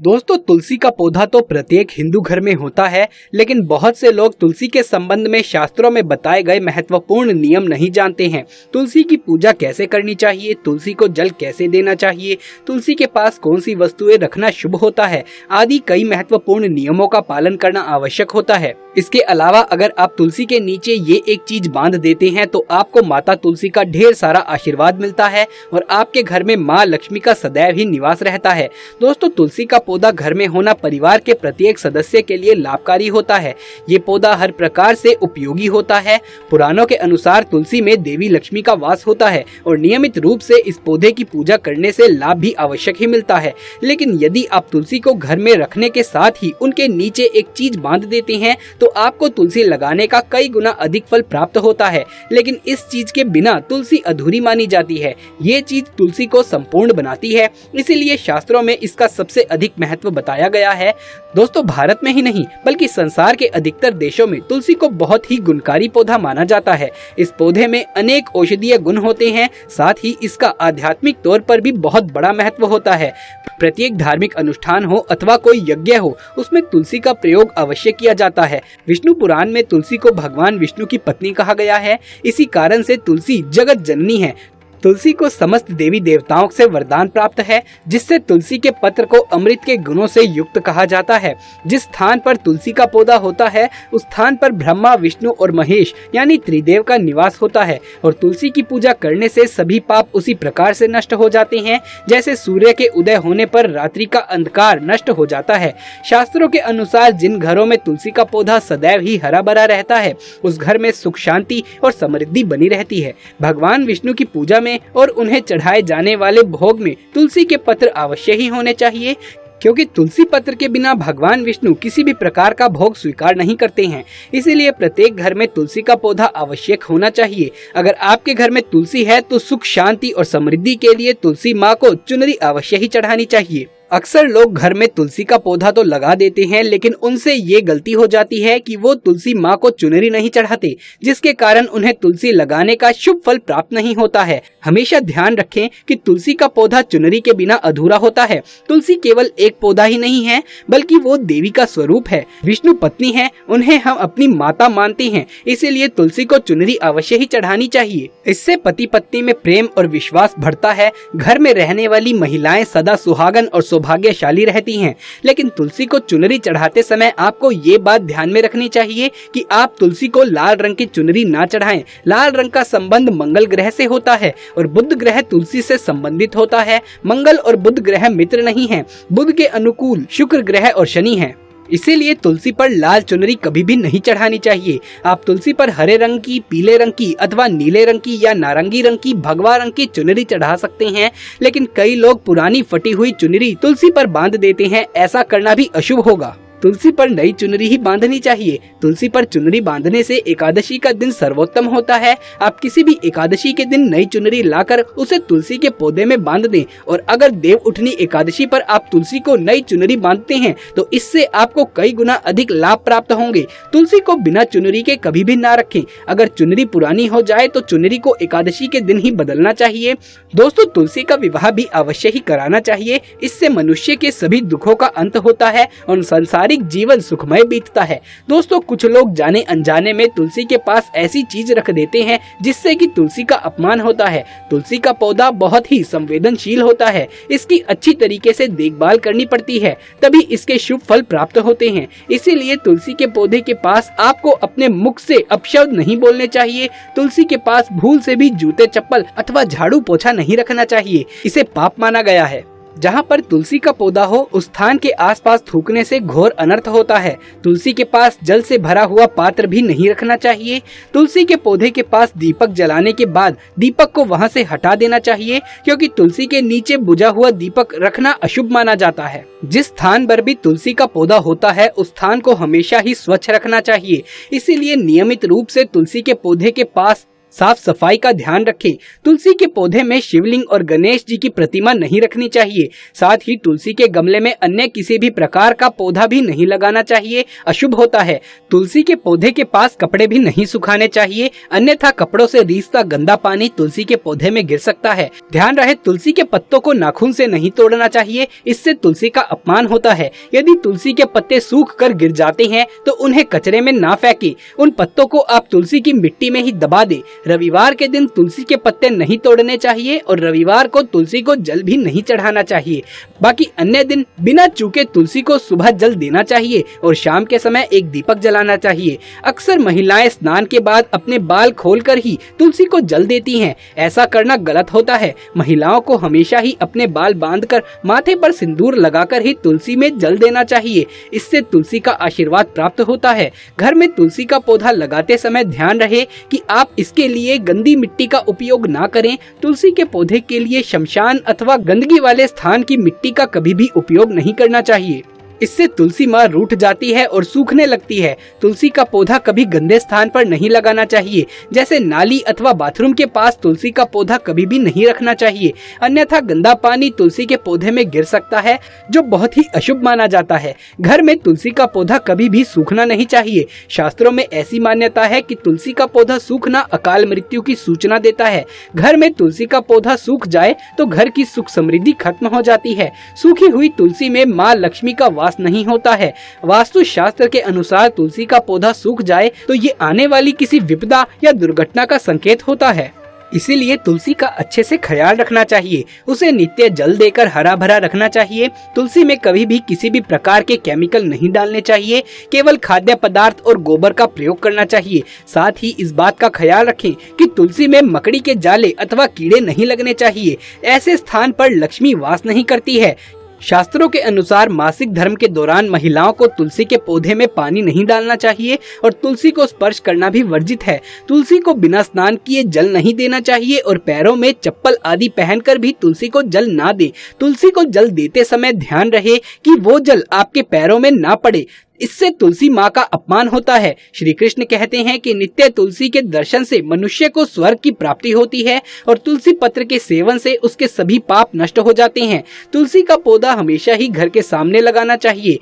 दोस्तों, तुलसी का पौधा तो प्रत्येक हिंदू घर में होता है, लेकिन बहुत से लोग तुलसी के संबंध में शास्त्रों में बताए गए महत्वपूर्ण नियम नहीं जानते हैं। तुलसी की पूजा कैसे करनी चाहिए, तुलसी को जल कैसे देना चाहिए, तुलसी के पास कौन सी वस्तुएं रखना शुभ होता है आदि कई महत्वपूर्ण नियमों का पालन करना आवश्यक होता है। इसके अलावा अगर आप तुलसी के नीचे ये एक चीज बांध देते हैं तो आपको माता तुलसी का ढेर सारा आशीर्वाद मिलता है और आपके घर में माँ लक्ष्मी का सदैव ही निवास रहता है। दोस्तों, तुलसी का पौधा घर में होना परिवार के प्रत्येक सदस्य के लिए लाभकारी होता है। ये पौधा हर प्रकार से उपयोगी होता है। पुराणों के अनुसार तुलसी में देवी लक्ष्मी का वास होता है और नियमित रूप से इस पौधे की पूजा करने से लाभ भी आवश्यक ही मिलता है। लेकिन यदि आप तुलसी को घर में रखने के साथ ही उनके नीचे एक चीज बांध देते हैं तो आपको तुलसी लगाने का कई गुना अधिक फल प्राप्त होता है। लेकिन इस चीज के बिना तुलसी अधूरी मानी जाती है। ये चीज तुलसी को संपूर्ण बनाती है, इसीलिए शास्त्रों में इसका सबसे अधिक महत्व बताया गया है। दोस्तों, भारत में ही नहीं बल्कि संसार के अधिकतर देशों में तुलसी को बहुत ही गुणकारी पौधा माना जाता है। इस पौधे में अनेक औषधीय गुण होते हैं, साथ ही इसका आध्यात्मिक तौर पर भी बहुत बड़ा महत्व होता है। प्रत्येक धार्मिक अनुष्ठान हो अथवा कोई यज्ञ हो, उसमें तुलसी का प्रयोग अवश्य किया जाता है। विष्णु पुराण में तुलसी को भगवान विष्णु की पत्नी कहा गया है। इसी कारण से तुलसी जगत जननी है। तुलसी को समस्त देवी देवताओं से वरदान प्राप्त है, जिससे तुलसी के पत्र को अमृत के गुणों से युक्त कहा जाता है। जिस स्थान पर तुलसी का पौधा होता है उस स्थान पर ब्रह्मा, विष्णु और महेश यानी त्रिदेव का निवास होता है और तुलसी की पूजा करने से सभी पाप उसी प्रकार से नष्ट हो जाते हैं जैसे सूर्य के उदय होने पर रात्रि का अंधकार नष्ट हो जाता है। शास्त्रों के अनुसार जिन घरों में तुलसी का पौधा सदैव ही हरा भरा रहता है उस घर में सुख, शांति और समृद्धि बनी रहती है। भगवान विष्णु की पूजा में और उन्हें चढ़ाए जाने वाले भोग में तुलसी के पत्र अवश्य ही होने चाहिए, क्योंकि तुलसी पत्र के बिना भगवान विष्णु किसी भी प्रकार का भोग स्वीकार नहीं करते हैं। इसीलिए प्रत्येक घर में तुलसी का पौधा आवश्यक होना चाहिए। अगर आपके घर में तुलसी है तो सुख, शांति और समृद्धि के लिए तुलसी माँ को चुनरी अवश्य ही चढ़ानी चाहिए। अक्सर लोग घर में तुलसी का पौधा तो लगा देते हैं, लेकिन उनसे ये गलती हो जाती है कि वो तुलसी माँ को चुनरी नहीं चढ़ाते, जिसके कारण उन्हें तुलसी लगाने का शुभ फल प्राप्त नहीं होता है। हमेशा ध्यान रखें कि तुलसी का पौधा चुनरी के बिना अधूरा होता है। तुलसी केवल एक पौधा ही नहीं है, बल्कि वो देवी का स्वरूप है। विष्णु पत्नी है, उन्हें हम अपनी माता मानते हैं, इसीलिए तुलसी को चुनरी अवश्य ही चढ़ानी चाहिए। इससे पति पत्नी में प्रेम और विश्वास बढ़ता है। घर में रहने वाली महिलाएं सदा सुहागन और भाग्यशाली रहती हैं। लेकिन तुलसी को चुनरी चढ़ाते समय आपको ये बात ध्यान में रखनी चाहिए कि आप तुलसी को लाल रंग की चुनरी ना चढ़ाएं। लाल रंग का संबंध मंगल ग्रह से होता है और बुध ग्रह तुलसी से संबंधित होता है। मंगल और बुध ग्रह मित्र नहीं हैं। बुध के अनुकूल शुक्र ग्रह और शनि हैं। इसीलिए तुलसी पर लाल चुनरी कभी भी नहीं चढ़ानी चाहिए। आप तुलसी पर हरे रंग की, पीले रंग की अथवा नीले रंग की या नारंगी रंग की, भगवा रंग की चुनरी चढ़ा सकते हैं। लेकिन कई लोग पुरानी फटी हुई चुनरी तुलसी पर बांध देते हैं। ऐसा करना भी अशुभ होगा। तुलसी पर नई चुनरी ही बांधनी चाहिए। तुलसी पर चुनरी बांधने से एकादशी का दिन सर्वोत्तम होता है। आप किसी भी एकादशी के दिन नई चुनरी लाकर उसे तुलसी के पौधे में बांध दें और अगर देव उठनी एकादशी पर आप तुलसी को नई चुनरी बांधते हैं तो इससे आपको कई गुना अधिक लाभ प्राप्त होंगे। तुलसी को बिना चुनरी के कभी भी ना रखें। अगर चुनरी पुरानी हो जाए तो चुनरी को एकादशी के दिन ही बदलना चाहिए। दोस्तों, तुलसी का विवाह भी अवश्य ही कराना चाहिए। इससे मनुष्य के सभी दुखों का अंत होता है और संसारिक जीवन सुखमय बीतता है। दोस्तों, कुछ लोग जाने अनजाने में तुलसी के पास ऐसी चीज रख देते हैं जिससे कि तुलसी का अपमान होता है। तुलसी का पौधा बहुत ही संवेदनशील होता है। इसकी अच्छी तरीके से देखभाल करनी पड़ती है, तभी इसके शुभ फल प्राप्त होते हैं। इसीलिए तुलसी के पौधे के पास आपको अपने मुख से अपशब्द नहीं बोलने चाहिए। तुलसी के पास भूल से भी जूते, चप्पल अथवा झाड़ू पोछा नहीं रखना चाहिए। इसे पाप माना गया है। जहाँ पर तुलसी का पौधा हो उस स्थान के आसपास थूकने से घोर अनर्थ होता है। तुलसी के पास जल से भरा हुआ पात्र भी नहीं रखना चाहिए। तुलसी के पौधे के पास दीपक जलाने के बाद दीपक को वहाँ से हटा देना चाहिए, क्योंकि तुलसी के नीचे बुझा हुआ दीपक रखना अशुभ माना जाता है। जिस स्थान पर भी तुलसी का पौधा होता है उस स्थान को हमेशा ही स्वच्छ रखना चाहिए। इसीलिए नियमित रूप से तुलसी के पौधे के पास साफ सफाई का ध्यान रखें। तुलसी के पौधे में शिवलिंग और गणेश जी की प्रतिमा नहीं रखनी चाहिए। साथ ही तुलसी के गमले में अन्य किसी भी प्रकार का पौधा भी नहीं लगाना चाहिए, अशुभ होता है। तुलसी के पौधे के पास कपड़े भी नहीं सुखाने चाहिए, अन्यथा कपड़ों से रीसता गंदा पानी तुलसी के पौधे में गिर सकता है। ध्यान रहे, तुलसी के पत्तों को नाखून से नहीं तोड़ना चाहिए, इससे तुलसी का अपमान होता है। यदि तुलसी के पत्ते सूख कर गिर जाते हैं तो उन्हें कचरे में ना फेंके, उन पत्तों को आप तुलसी की मिट्टी में ही दबा दे। रविवार के दिन तुलसी के पत्ते नहीं तोड़ने चाहिए और रविवार को तुलसी को जल भी नहीं चढ़ाना चाहिए। बाकी अन्य दिन बिना चूके तुलसी को सुबह जल देना चाहिए और शाम के समय एक दीपक जलाना चाहिए। अक्सर महिलाएं स्नान के बाद अपने बाल खोलकर ही तुलसी को जल देती हैं। ऐसा करना गलत होता है। महिलाओं को हमेशा ही अपने बाल बांधकर माथे पर सिंदूर लगाकर ही तुलसी में जल देना चाहिए, इससे तुलसी का आशीर्वाद प्राप्त होता है। घर में तुलसी का पौधा लगाते समय ध्यान रहे कि आप इसके लिए गंदी मिट्टी का उपयोग ना करें। तुलसी के पौधे के लिए शमशान अथवा गंदगी वाले स्थान की मिट्टी का कभी भी उपयोग नहीं करना चाहिए, इससे तुलसी माँ रूठ जाती है और सूखने लगती है। तुलसी का पौधा कभी गंदे स्थान पर नहीं लगाना चाहिए, जैसे नाली अथवा बाथरूम के पास तुलसी का पौधा कभी भी नहीं रखना चाहिए, अन्यथा गंदा पानी तुलसी के पौधे में गिर सकता है, जो बहुत ही अशुभ माना जाता है। घर में तुलसी का पौधा कभी भी सूखना नहीं चाहिए। शास्त्रों में ऐसी मान्यता है कि तुलसी का पौधा सूखना अकाल मृत्यु की सूचना देता है। घर में तुलसी का पौधा सूख जाए तो घर की सुख समृद्धि खत्म हो जाती है। सूखी हुई तुलसी में माँ लक्ष्मी का वास नहीं होता है। वास्तु शास्त्र के अनुसार तुलसी का पौधा सूख जाए तो ये आने वाली किसी विपदा या दुर्घटना का संकेत होता है। इसीलिए तुलसी का अच्छे से ख्याल रखना चाहिए, उसे नित्य जल देकर हरा भरा रखना चाहिए। तुलसी में कभी भी किसी भी प्रकार के केमिकल नहीं डालने चाहिए, केवल खाद्य पदार्थ और गोबर का प्रयोग करना चाहिए। साथ ही इस बात का ख्याल रखें कि तुलसी में मकड़ी के जाले अथवा कीड़े नहीं लगने चाहिए, ऐसे स्थान पर लक्ष्मी वास नहीं करती है। शास्त्रों के अनुसार मासिक धर्म के दौरान महिलाओं को तुलसी के पौधे में पानी नहीं डालना चाहिए और तुलसी को स्पर्श करना भी वर्जित है। तुलसी को बिना स्नान किए जल नहीं देना चाहिए और पैरों में चप्पल आदि पहनकर भी तुलसी को जल ना दे। तुलसी को जल देते समय ध्यान रहे कि वो जल आपके पैरों में ना पड़े, इससे तुलसी माँ का अपमान होता है। श्री कृष्ण कहते हैं कि नित्य तुलसी के दर्शन से मनुष्य को स्वर्ग की प्राप्ति होती है और तुलसी पत्र के सेवन से उसके सभी पाप नष्ट हो जाते हैं। तुलसी का पौधा हमेशा ही घर के सामने लगाना चाहिए।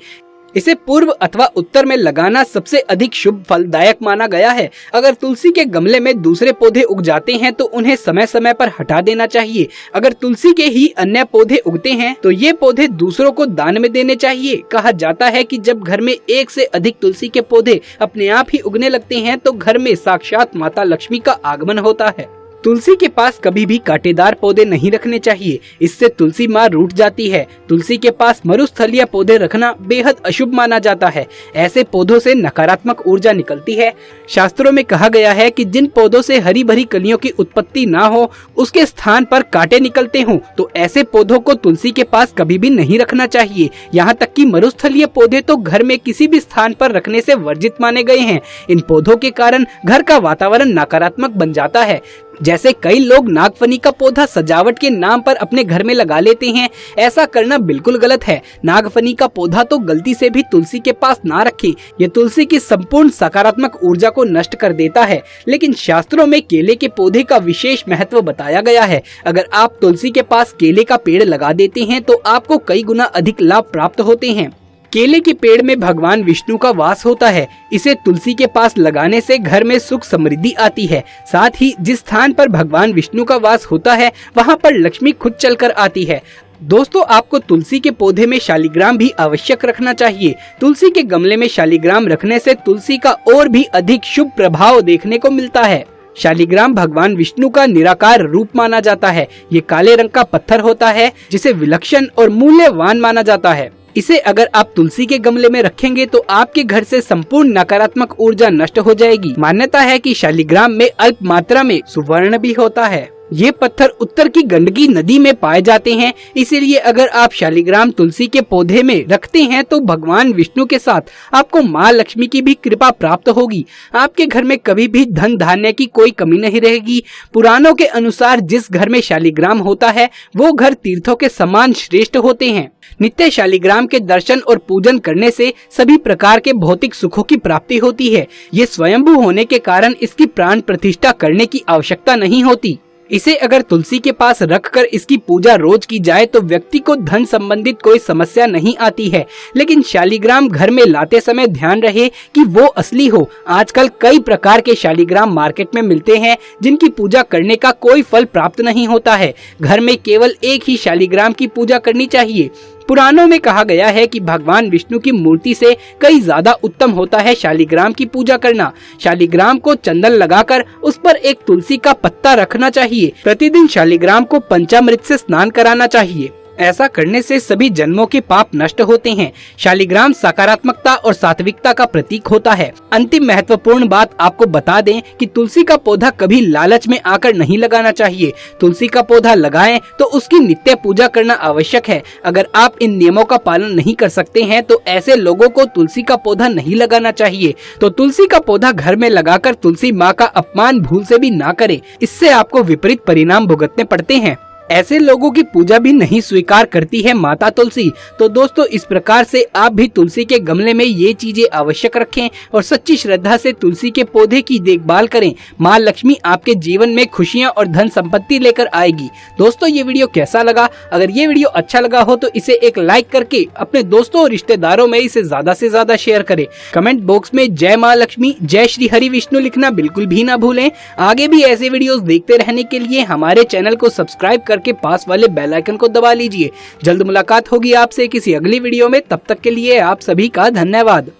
इसे पूर्व अथवा उत्तर में लगाना सबसे अधिक शुभ फलदायक माना गया है। अगर तुलसी के गमले में दूसरे पौधे उग जाते हैं तो उन्हें समय समय पर हटा देना चाहिए। अगर तुलसी के ही अन्य पौधे उगते हैं तो ये पौधे दूसरों को दान में देने चाहिए। कहा जाता है कि जब घर में एक से अधिक तुलसी के पौधे अपने आप ही उगने लगते हैं तो घर में साक्षात माता लक्ष्मी का आगमन होता है। तुलसी के पास कभी भी कांटेदार पौधे नहीं रखने चाहिए, इससे तुलसी माँ रूठ जाती है। तुलसी के पास मरुस्थलीय पौधे रखना बेहद अशुभ माना जाता है। ऐसे पौधों से नकारात्मक ऊर्जा निकलती है। शास्त्रों में कहा गया है कि जिन पौधों से हरी भरी कलियों की उत्पत्ति ना हो, उसके स्थान पर कांटे निकलते हों, तो ऐसे पौधों को तुलसी के पास कभी भी नहीं रखना चाहिए। यहाँ तक कि मरुस्थलीय पौधे तो घर में किसी भी स्थान पर रखने से वर्जित माने गए हैं। इन पौधों के कारण घर का वातावरण नकारात्मक बन जाता है। जैसे कई लोग नागफनी का पौधा सजावट के नाम पर अपने घर में लगा लेते हैं, ऐसा करना बिल्कुल गलत है। नागफनी का पौधा तो गलती से भी तुलसी के पास ना रखें, ये तुलसी की संपूर्ण सकारात्मक ऊर्जा को नष्ट कर देता है। लेकिन शास्त्रों में केले के पौधे का विशेष महत्व बताया गया है। अगर आप तुलसी के पास केले का पेड़ लगा देते हैं तो आपको कई गुना अधिक लाभ प्राप्त होते हैं। केले के पेड़ में भगवान विष्णु का वास होता है। इसे तुलसी के पास लगाने से घर में सुख समृद्धि आती है। साथ ही जिस स्थान पर भगवान विष्णु का वास होता है वहाँ पर लक्ष्मी खुद चलकर आती है। दोस्तों, आपको तुलसी के पौधे में शालिग्राम भी आवश्यक रखना चाहिए। तुलसी के गमले में शालिग्राम रखने से तुलसी का और भी अधिक शुभ प्रभाव देखने को मिलता है। शालिग्राम भगवान विष्णु का निराकार रूप माना जाता है। ये काले रंग का पत्थर होता है जिसे विलक्षण और मूल्यवान माना जाता है। इसे अगर आप तुलसी के गमले में रखेंगे तो आपके घर से संपूर्ण नकारात्मक ऊर्जा नष्ट हो जाएगी। मान्यता है कि शालिग्राम में अल्प मात्रा में सुवर्ण भी होता है। ये पत्थर उत्तर की गंडकी नदी में पाए जाते हैं। इसीलिए अगर आप शालिग्राम तुलसी के पौधे में रखते हैं तो भगवान विष्णु के साथ आपको माँ लक्ष्मी की भी कृपा प्राप्त होगी। आपके घर में कभी भी धन धान्य की कोई कमी नहीं रहेगी। पुराणों के अनुसार जिस घर में शालिग्राम होता है वो घर तीर्थों के समान श्रेष्ठ होते हैं। नित्य शालिग्राम के दर्शन और पूजन करने से सभी प्रकार के भौतिक सुखों की प्राप्ति होती है। ये स्वयंभू होने के कारण इसकी प्राण प्रतिष्ठा करने की आवश्यकता नहीं होती। इसे अगर तुलसी के पास रखकर इसकी पूजा रोज की जाए तो व्यक्ति को धन संबंधित कोई समस्या नहीं आती है। लेकिन शालिग्राम घर में लाते समय ध्यान रहे कि वो असली हो। आजकल कई प्रकार के शालिग्राम मार्केट में मिलते हैं जिनकी पूजा करने का कोई फल प्राप्त नहीं होता है। घर में केवल एक ही शालिग्राम की पूजा करनी चाहिए। पुराणों में कहा गया है कि भगवान विष्णु की मूर्ति से कई ज्यादा उत्तम होता है शालिग्राम की पूजा करना। शालिग्राम को चंदन लगाकर उस पर एक तुलसी का पत्ता रखना चाहिए। प्रतिदिन शालिग्राम को पंचामृत से स्नान कराना चाहिए। ऐसा करने से सभी जन्मों के पाप नष्ट होते हैं। शालिग्राम सकारात्मकता और सात्विकता का प्रतीक होता है। अंतिम महत्वपूर्ण बात आपको बता दें कि तुलसी का पौधा कभी लालच में आकर नहीं लगाना चाहिए। तुलसी का पौधा लगाएं तो उसकी नित्य पूजा करना आवश्यक है। अगर आप इन नियमों का पालन नहीं कर सकते हैं तो ऐसे लोगों को तुलसी का पौधा नहीं लगाना चाहिए। तो तुलसी का पौधा घर में लगाकर तुलसी माँ का अपमान भूल से भी ना करें। इससे आपको विपरीत परिणाम भुगतने पड़ते हैं। ऐसे लोगों की पूजा भी नहीं स्वीकार करती है माता तुलसी। तो दोस्तों, इस प्रकार से आप भी तुलसी के गमले में ये चीजें आवश्यक रखें और सच्ची श्रद्धा से तुलसी के पौधे की देखभाल करें। माँ लक्ष्मी आपके जीवन में खुशियाँ और धन संपत्ति लेकर आएगी। दोस्तों, ये वीडियो कैसा लगा? अगर ये वीडियो अच्छा लगा हो तो इसे एक लाइक करके अपने दोस्तों और रिश्तेदारों में इसे ज्यादा से ज्यादा शेयर करें। कमेंट बॉक्स में जय माँ लक्ष्मी, जय श्री हरि विष्णु लिखना बिल्कुल भी ना भूलें। आगे भी ऐसे वीडियोस देखते रहने के लिए हमारे चैनल को सब्सक्राइब करके पास वाले बेल आइकन को दबा लीजिए। जल्द मुलाकात होगी आपसे किसी अगली वीडियो में। तब तक के लिए आप सभी का धन्यवाद।